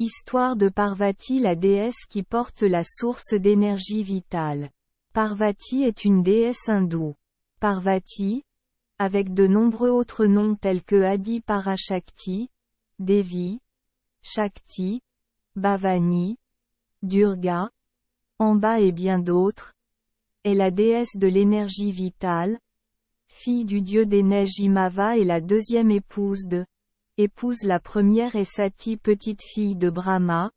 Histoire de Parvati, la déesse qui porte la source d'énergie vitale. Parvati est une déesse hindoue. Parvati, avec de nombreux autres noms tels que Adi Parashakti, Devi, Shakti, Bhavani, Durga, Amba et bien d'autres, est la déesse de l'énergie vitale, fille du dieu des neiges Himava et la deuxième épouse la première est Sati, petite-fille de Brahma,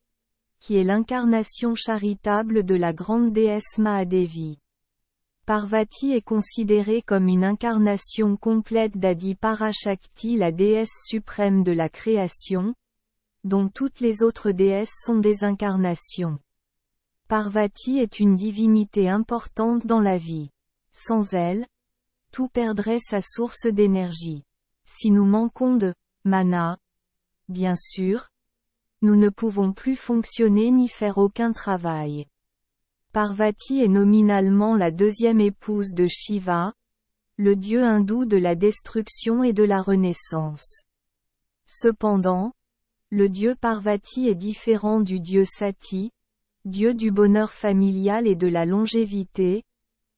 qui est l'incarnation charitable de la grande déesse Mahadevi. Parvati est considérée comme une incarnation complète d'Adi Parashakti, la déesse suprême de la création, dont toutes les autres déesses sont des incarnations. Parvati est une divinité importante dans la vie. Sans elle, tout perdrait sa source d'énergie. Si nous manquons de mana, bien sûr, nous ne pouvons plus fonctionner ni faire aucun travail. Parvati est nominalement la deuxième épouse de Shiva, le dieu hindou de la destruction et de la renaissance. Cependant, le dieu Parvati est différent du dieu Sati, dieu du bonheur familial et de la longévité,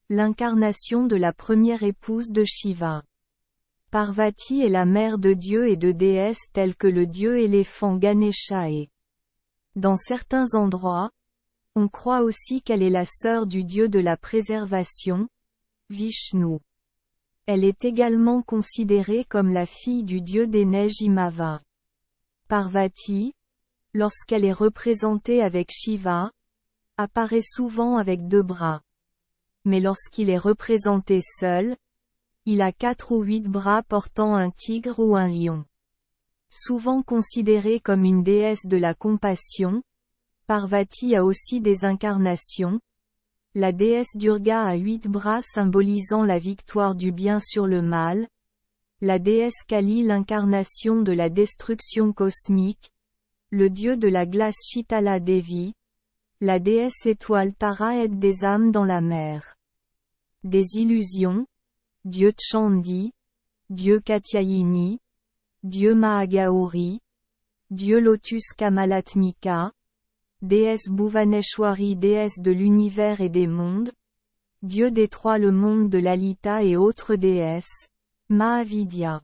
l'incarnation de la première épouse de Shiva. Parvati est la mère de dieux et de déesses tels que le dieu éléphant Ganesha et, dans certains endroits, on croit aussi qu'elle est la sœur du dieu de la préservation, Vishnu. Elle est également considérée comme la fille du dieu des neiges Himava. Parvati, lorsqu'elle est représentée avec Shiva, apparaît souvent avec 2 bras. Mais lorsqu'il est représenté seul, il a 4 ou 8 bras portant un tigre ou un lion. Souvent considérée comme une déesse de la compassion, Parvati a aussi des incarnations. La déesse Durga a 8 bras symbolisant la victoire du bien sur le mal. La déesse Kali, l'incarnation de la destruction cosmique. Le dieu de la glace Shitala Devi. La déesse étoile Tara aide des âmes dans la mer des illusions. Dieu Chandi, Dieu Katyayini, Dieu Mahagauri, Dieu Lotus Kamalatmika, déesse Bhuvaneshwari, déesse de l'univers et des mondes, Dieu détruit le monde de Lalita et autres déesses, Mahavidya.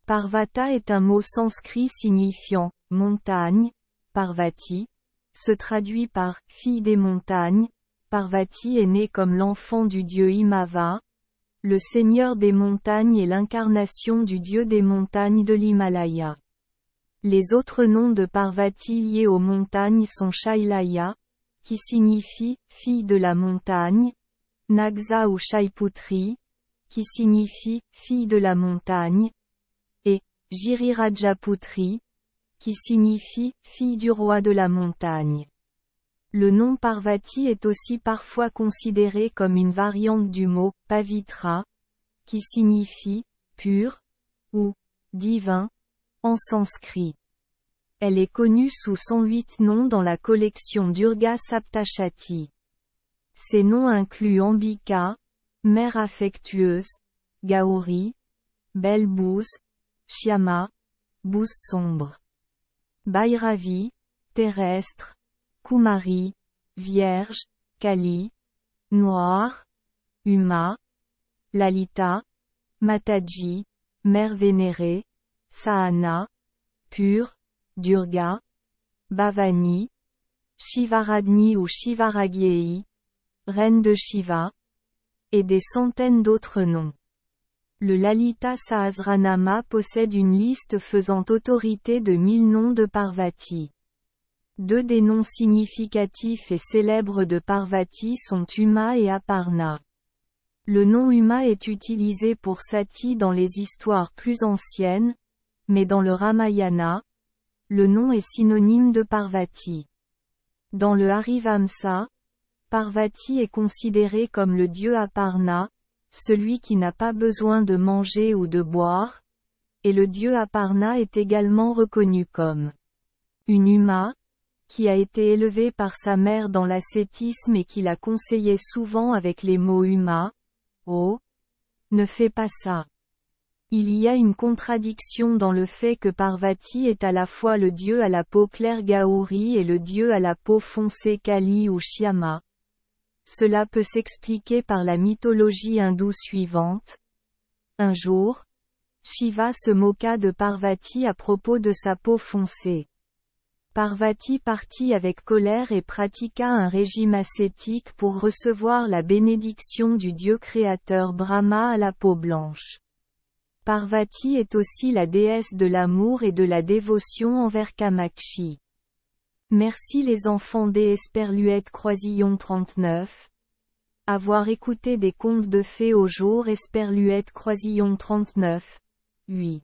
Parvata est un mot sanskrit signifiant « montagne », Parvati, se traduit par « fille des montagnes ». Parvati est née comme l'enfant du dieu Himava, le seigneur des montagnes et l'incarnation du dieu des montagnes de l'Himalaya. Les autres noms de Parvati liés aux montagnes sont Shailaya, qui signifie « fille de la montagne », Nagsa ou Shaiputri, qui signifie « fille de la montagne », et Girirajaputri, qui signifie « fille du roi de la montagne ». Le nom Parvati est aussi parfois considéré comme une variante du mot « pavitra », qui signifie « pur » ou « divin » en sanskrit. Elle est connue sous 108 noms dans la collection Durga Saptashati. Ces noms incluent Ambika, mère affectueuse, Gauri, belle bouse, Shyama, bouse sombre, Bhairavi, terrestre, Kumari, vierge, Kali, noire, Uma, Lalita, Mataji, mère vénérée, Sahana, pure, Durga, Bhavani, Shivaradni ou Shivaragyeyi, reine de Shiva, et des centaines d'autres noms. Le Lalita Sahasranama possède une liste faisant autorité de 1000 noms de Parvati. 2 des noms significatifs et célèbres de Parvati sont Uma et Aparna. Le nom Uma est utilisé pour Sati dans les histoires plus anciennes, mais dans le Ramayana, le nom est synonyme de Parvati. Dans le Harivamsa, Parvati est considéré comme le dieu Aparna, celui qui n'a pas besoin de manger ou de boire, et le dieu Aparna est également reconnu comme une Uma, qui a été élevée par sa mère dans l'ascétisme et qui la conseillait souvent avec les mots Uma, oh, ne fais pas ça. Il y a une contradiction dans le fait que Parvati est à la fois le dieu à la peau claire Gauri et le dieu à la peau foncée Kali ou Shyama. Cela peut s'expliquer par la mythologie hindoue suivante. Un jour, Shiva se moqua de Parvati à propos de sa peau foncée. Parvati partit avec colère et pratiqua un régime ascétique pour recevoir la bénédiction du dieu créateur Brahma à la peau blanche. Parvati est aussi la déesse de l'amour et de la dévotion envers Kamakshi. Merci les enfants des Esperluette Croisillon 39. Avoir écouté des contes de fées au jour Esperluette Croisillon 39. 8.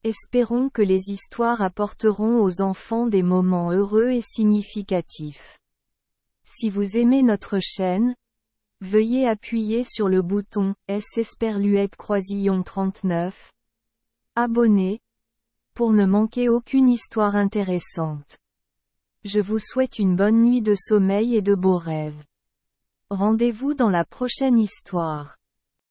Espérons que les histoires apporteront aux enfants des moments heureux et significatifs. Si vous aimez notre chaîne, veuillez appuyer sur le bouton S Esperluette Croisillon 39. Abonner, pour ne manquer aucune histoire intéressante. Je vous souhaite une bonne nuit de sommeil et de beaux rêves. Rendez-vous dans la prochaine histoire.